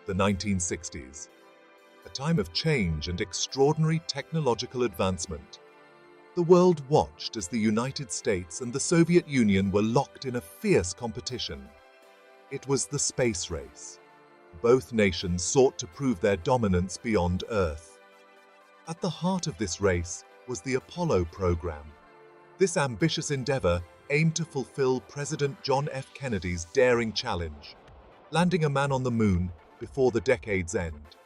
the 1960s, a time of change and extraordinary technological advancement. The world watched as the United States and the Soviet Union were locked in a fierce competition. It was the space race. Both nations sought to prove their dominance beyond Earth. At the heart of this race was the Apollo program. This ambitious endeavor aimed to fulfill President John F. Kennedy's daring challenge, landing a man on the moon before the decade's end.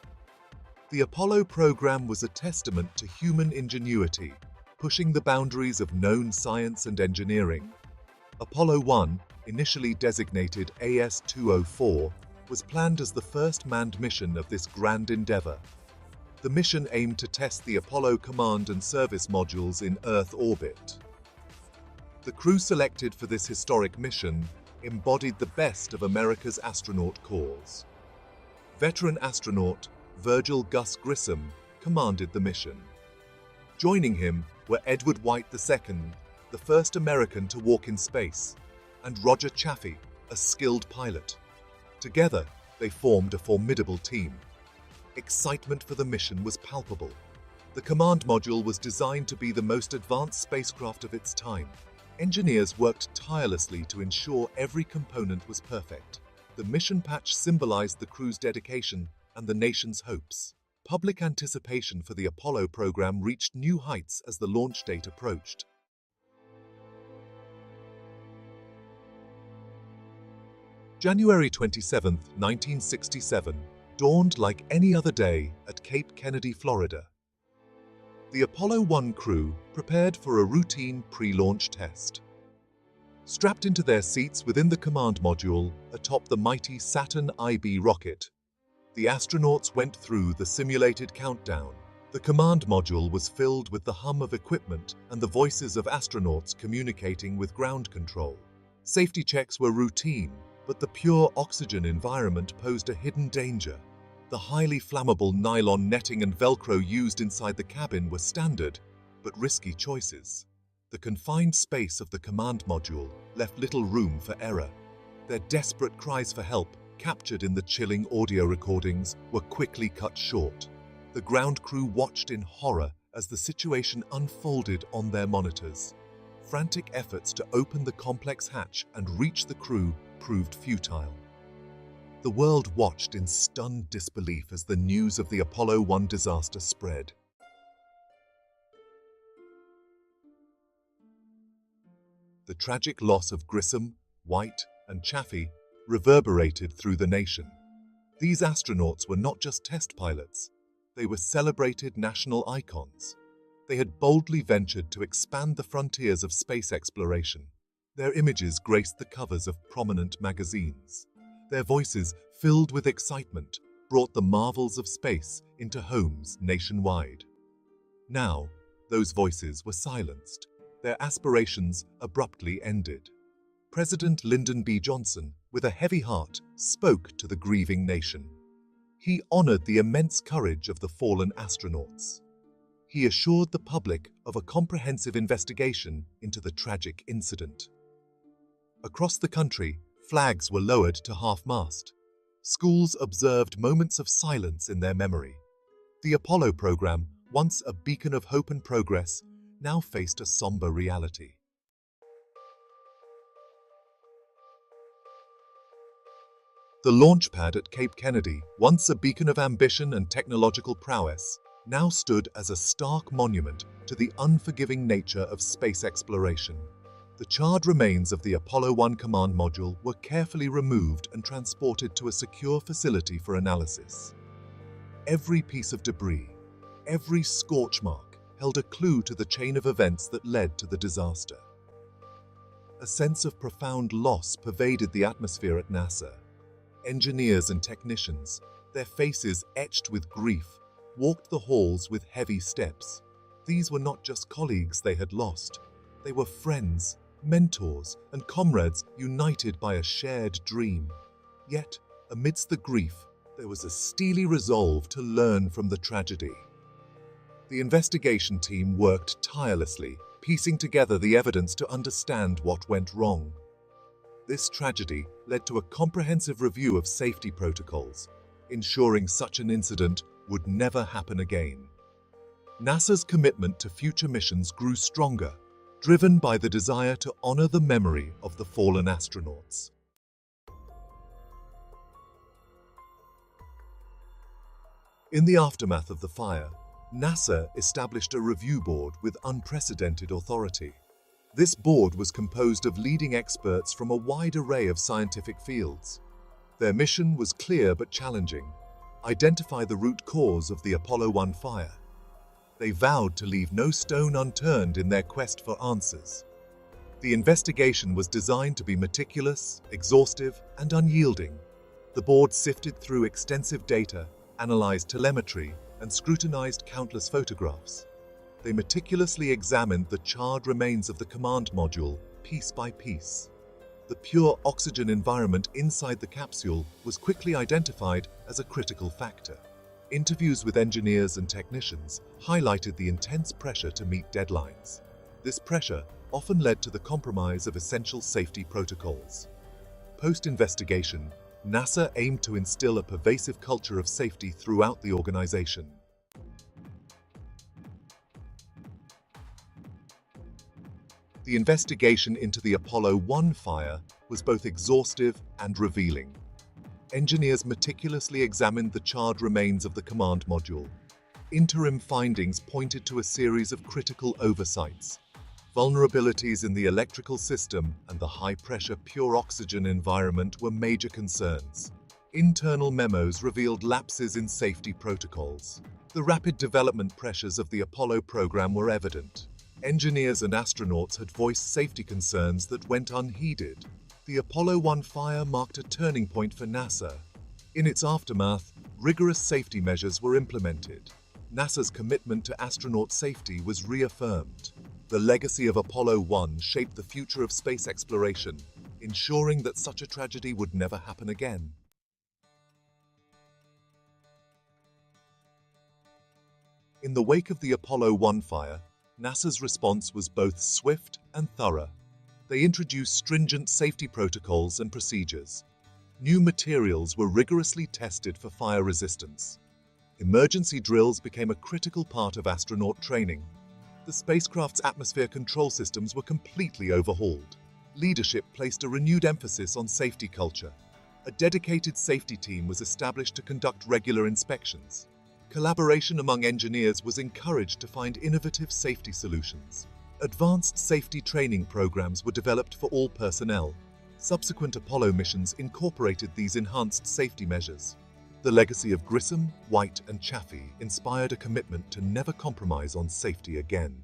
The Apollo program was a testament to human ingenuity, pushing the boundaries of known science and engineering. Apollo 1, initially designated AS-204, was planned as the first manned mission of this grand endeavor. The mission aimed to test the Apollo command and service modules in Earth orbit. The crew selected for this historic mission embodied the best of America's astronaut corps. Veteran astronaut Virgil Gus Grissom commanded the mission. Joining him were Edward White II, the first American to walk in space, and Roger Chaffee, a skilled pilot. Together, they formed a formidable team. Excitement for the mission was palpable. The command module was designed to be the most advanced spacecraft of its time. Engineers worked tirelessly to ensure every component was perfect. The mission patch symbolized the crew's dedication and the nation's hopes. Public anticipation for the Apollo program reached new heights as the launch date approached. January 27, 1967, dawned like any other day at Cape Kennedy, Florida. The Apollo 1 crew prepared for a routine pre-launch test. Strapped into their seats within the command module atop the mighty Saturn IB rocket, the astronauts went through the simulated countdown. The command module was filled with the hum of equipment and the voices of astronauts communicating with ground control. Safety checks were routine, but the pure oxygen environment posed a hidden danger. The highly flammable nylon netting and Velcro used inside the cabin were standard, but risky choices. The confined space of the command module left little room for error. Their desperate cries for help, captured in the chilling audio recordings, were quickly cut short. The ground crew watched in horror as the situation unfolded on their monitors. Frantic efforts to open the complex hatch and reach the crew proved futile. The world watched in stunned disbelief as the news of the Apollo 1 disaster spread. The tragic loss of Grissom, White, and Chaffee reverberated through the nation. These astronauts were not just test pilots, they were celebrated national icons. They had boldly ventured to expand the frontiers of space exploration. Their images graced the covers of prominent magazines. Their voices, filled with excitement, brought the marvels of space into homes nationwide. Now, those voices were silenced. Their aspirations abruptly ended. President Lyndon B. Johnson, with a heavy heart, spoke to the grieving nation. He honored the immense courage of the fallen astronauts. He assured the public of a comprehensive investigation into the tragic incident. Across the country, flags were lowered to half-mast. Schools observed moments of silence in their memory. The Apollo program, once a beacon of hope and progress, now faced a somber reality. The launchpad at Cape Kennedy, once a beacon of ambition and technological prowess, now stood as a stark monument to the unforgiving nature of space exploration. The charred remains of the Apollo 1 command module were carefully removed and transported to a secure facility for analysis. Every piece of debris, every scorch mark, held a clue to the chain of events that led to the disaster. A sense of profound loss pervaded the atmosphere at NASA. Engineers and technicians, their faces etched with grief, walked the halls with heavy steps. These were not just colleagues they had lost. They were friends, mentors, and comrades united by a shared dream. Yet, amidst the grief, there was a steely resolve to learn from the tragedy. The investigation team worked tirelessly, piecing together the evidence to understand what went wrong. This tragedy led to a comprehensive review of safety protocols, ensuring such an incident would never happen again. NASA's commitment to future missions grew stronger, driven by the desire to honor the memory of the fallen astronauts. In the aftermath of the fire, NASA established a review board with unprecedented authority. This board was composed of leading experts from a wide array of scientific fields. Their mission was clear but challenging: identify the root cause of the Apollo 1 fire. They vowed to leave no stone unturned in their quest for answers. The investigation was designed to be meticulous, exhaustive, and unyielding. The board sifted through extensive data, analyzed telemetry, and scrutinized countless photographs. They meticulously examined the charred remains of the command module, piece by piece. The pure oxygen environment inside the capsule was quickly identified as a critical factor. Interviews with engineers and technicians highlighted the intense pressure to meet deadlines. This pressure often led to the compromise of essential safety protocols. Post-investigation, NASA aimed to instill a pervasive culture of safety throughout the organization. The investigation into the Apollo 1 fire was both exhaustive and revealing. Engineers meticulously examined the charred remains of the command module. Interim findings pointed to a series of critical oversights. Vulnerabilities in the electrical system and the high-pressure pure oxygen environment were major concerns. Internal memos revealed lapses in safety protocols. The rapid development pressures of the Apollo program were evident. Engineers and astronauts had voiced safety concerns that went unheeded. The Apollo 1 fire marked a turning point for NASA. In its aftermath, rigorous safety measures were implemented. NASA's commitment to astronaut safety was reaffirmed. The legacy of Apollo 1 shaped the future of space exploration, ensuring that such a tragedy would never happen again. In the wake of the Apollo 1 fire, NASA's response was both swift and thorough. They introduced stringent safety protocols and procedures. New materials were rigorously tested for fire resistance. Emergency drills became a critical part of astronaut training. The spacecraft's atmosphere control systems were completely overhauled. Leadership placed a renewed emphasis on safety culture. A dedicated safety team was established to conduct regular inspections. Collaboration among engineers was encouraged to find innovative safety solutions. Advanced safety training programs were developed for all personnel. Subsequent Apollo missions incorporated these enhanced safety measures. The legacy of Grissom, White, and Chaffee inspired a commitment to never compromise on safety again.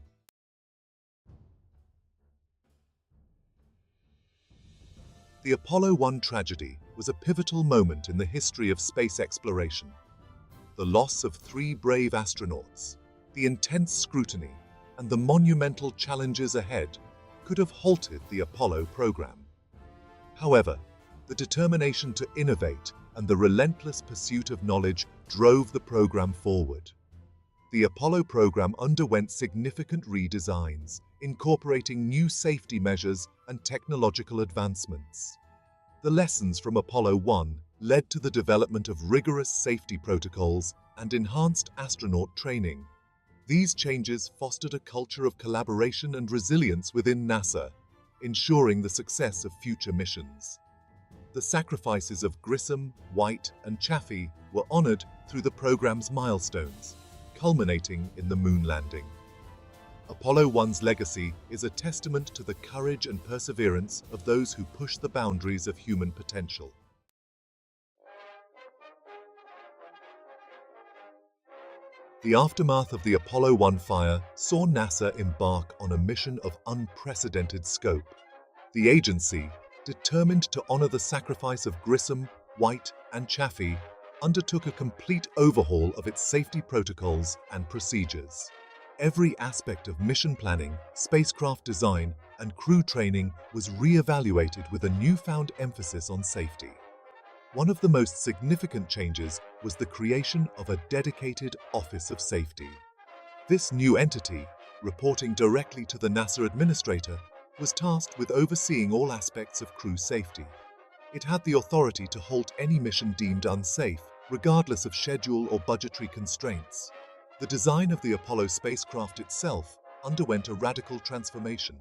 The Apollo 1 tragedy was a pivotal moment in the history of space exploration. The loss of 3 brave astronauts, the intense scrutiny, and the monumental challenges ahead could have halted the Apollo program. However, the determination to innovate and the relentless pursuit of knowledge drove the program forward. The Apollo program underwent significant redesigns, incorporating new safety measures and technological advancements. The lessons from Apollo 1 led to the development of rigorous safety protocols and enhanced astronaut training. These changes fostered a culture of collaboration and resilience within NASA, ensuring the success of future missions. The sacrifices of Grissom, White, and Chaffee were honored through the program's milestones, culminating in the moon landing. Apollo 1's legacy is a testament to the courage and perseverance of those who push the boundaries of human potential. The aftermath of the Apollo 1 fire saw NASA embark on a mission of unprecedented scope. The agency, determined to honor the sacrifice of Grissom, White, and Chaffee, undertook a complete overhaul of its safety protocols and procedures. Every aspect of mission planning, spacecraft design, and crew training was re-evaluated with a newfound emphasis on safety. One of the most significant changes was the creation of a dedicated Office of Safety. This new entity, reporting directly to the NASA administrator, was tasked with overseeing all aspects of crew safety. It had the authority to halt any mission deemed unsafe regardless of schedule or budgetary constraints. The design of the Apollo spacecraft itself underwent a radical transformation.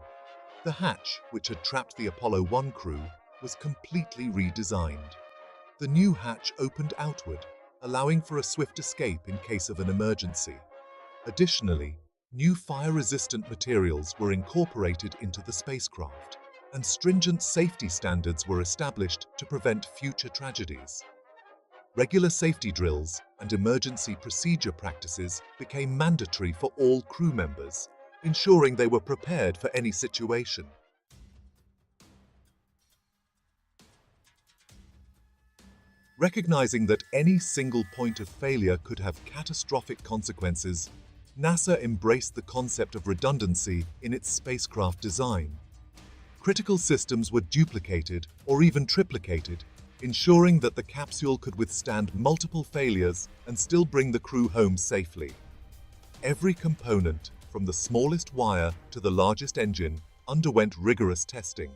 The hatch, which had trapped the Apollo 1 crew, was completely redesigned. The new hatch opened outward, allowing for a swift escape in case of an emergency. Additionally, new fire-resistant materials were incorporated into the spacecraft, and stringent safety standards were established to prevent future tragedies. Regular safety drills and emergency procedure practices became mandatory for all crew members, ensuring they were prepared for any situation. Recognizing that any single point of failure could have catastrophic consequences, NASA embraced the concept of redundancy in its spacecraft design. Critical systems were duplicated or even triplicated, ensuring that the capsule could withstand multiple failures and still bring the crew home safely. Every component, from the smallest wire to the largest engine, underwent rigorous testing.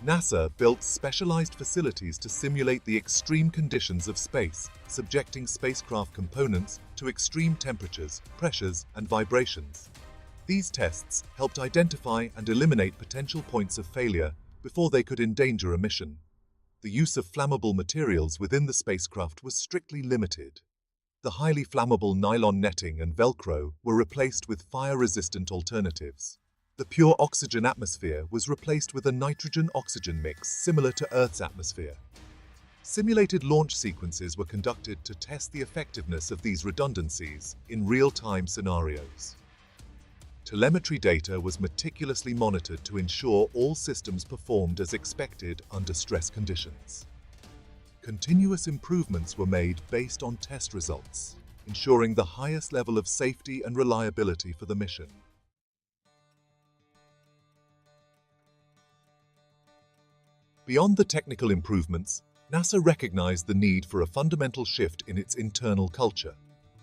NASA built specialized facilities to simulate the extreme conditions of space, subjecting spacecraft components to extreme temperatures, pressures, and vibrations. These tests helped identify and eliminate potential points of failure before they could endanger a mission. The use of flammable materials within the spacecraft was strictly limited. The highly flammable nylon netting and Velcro were replaced with fire-resistant alternatives. The pure oxygen atmosphere was replaced with a nitrogen-oxygen mix similar to Earth's atmosphere. Simulated launch sequences were conducted to test the effectiveness of these redundancies in real-time scenarios. Telemetry data was meticulously monitored to ensure all systems performed as expected under stress conditions. Continuous improvements were made based on test results, ensuring the highest level of safety and reliability for the mission. Beyond the technical improvements, NASA recognized the need for a fundamental shift in its internal culture.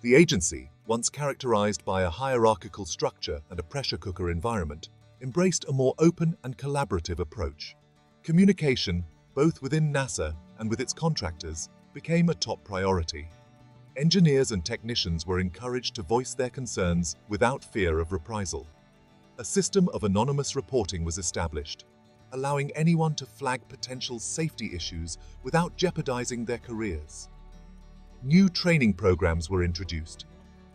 The agency, once characterized by a hierarchical structure and a pressure cooker environment, embraced a more open and collaborative approach. Communication, both within NASA and with its contractors, became a top priority. Engineers and technicians were encouraged to voice their concerns without fear of reprisal. A system of anonymous reporting was established, allowing anyone to flag potential safety issues without jeopardizing their careers. New training programs were introduced,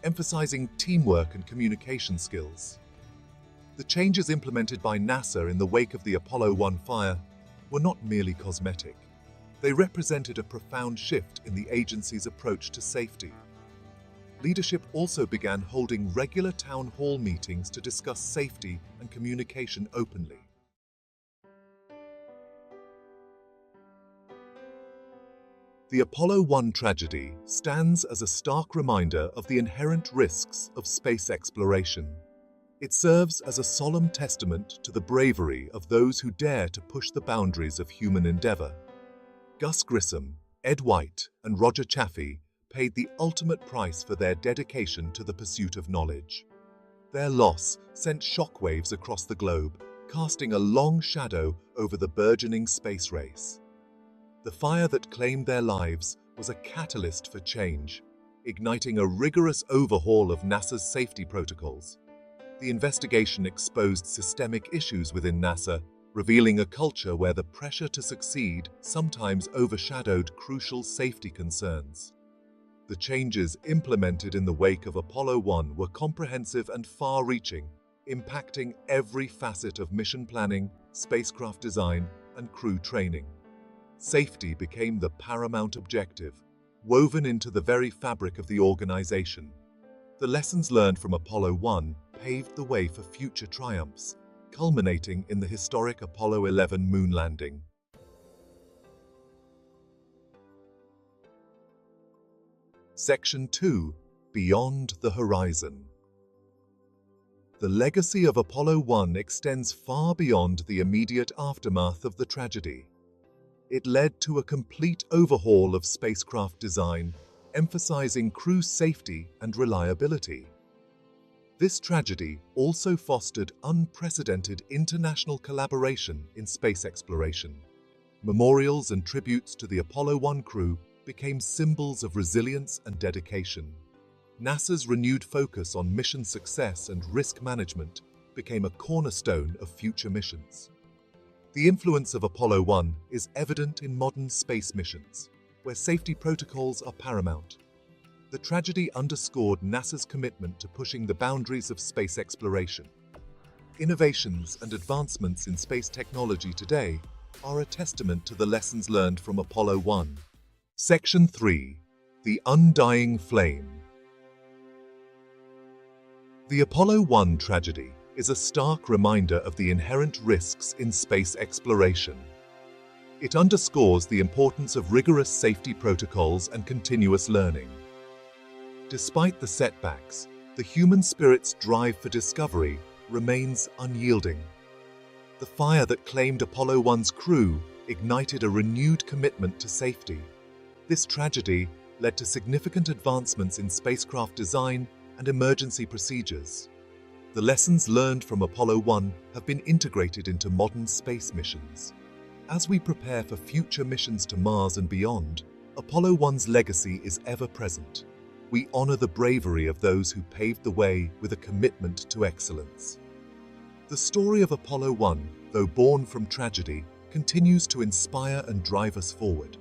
emphasizing teamwork and communication skills. The changes implemented by NASA in the wake of the Apollo 1 fire were not merely cosmetic. They represented a profound shift in the agency's approach to safety. Leadership also began holding regular town hall meetings to discuss safety and communication openly. The Apollo 1 tragedy stands as a stark reminder of the inherent risks of space exploration. It serves as a solemn testament to the bravery of those who dare to push the boundaries of human endeavor. Gus Grissom, Ed White, and Roger Chaffee paid the ultimate price for their dedication to the pursuit of knowledge. Their loss sent shockwaves across the globe, casting a long shadow over the burgeoning space race. The fire that claimed their lives was a catalyst for change, igniting a rigorous overhaul of NASA's safety protocols. The investigation exposed systemic issues within NASA, revealing a culture where the pressure to succeed sometimes overshadowed crucial safety concerns. The changes implemented in the wake of Apollo 1 were comprehensive and far-reaching, impacting every facet of mission planning, spacecraft design, and crew training. Safety became the paramount objective, woven into the very fabric of the organization. The lessons learned from Apollo 1 paved the way for future triumphs, culminating in the historic Apollo 11 moon landing. Section 2: Beyond the Horizon. The legacy of Apollo 1 extends far beyond the immediate aftermath of the tragedy. It led to a complete overhaul of spacecraft design, emphasizing crew safety and reliability. This tragedy also fostered unprecedented international collaboration in space exploration. Memorials and tributes to the Apollo 1 crew became symbols of resilience and dedication. NASA's renewed focus on mission success and risk management became a cornerstone of future missions. The influence of Apollo 1 is evident in modern space missions, where safety protocols are paramount. The tragedy underscored NASA's commitment to pushing the boundaries of space exploration. Innovations and advancements in space technology today are a testament to the lessons learned from Apollo 1. Section 3. The Undying Flame. The Apollo 1 tragedy is a stark reminder of the inherent risks in space exploration. It underscores the importance of rigorous safety protocols and continuous learning. Despite the setbacks, the human spirit's drive for discovery remains unyielding. The fire that claimed Apollo 1's crew ignited a renewed commitment to safety. This tragedy led to significant advancements in spacecraft design and emergency procedures. The lessons learned from Apollo 1 have been integrated into modern space missions. As we prepare for future missions to Mars and beyond, Apollo 1's legacy is ever present. We honor the bravery of those who paved the way with a commitment to excellence. The story of Apollo 1, though born from tragedy, continues to inspire and drive us forward.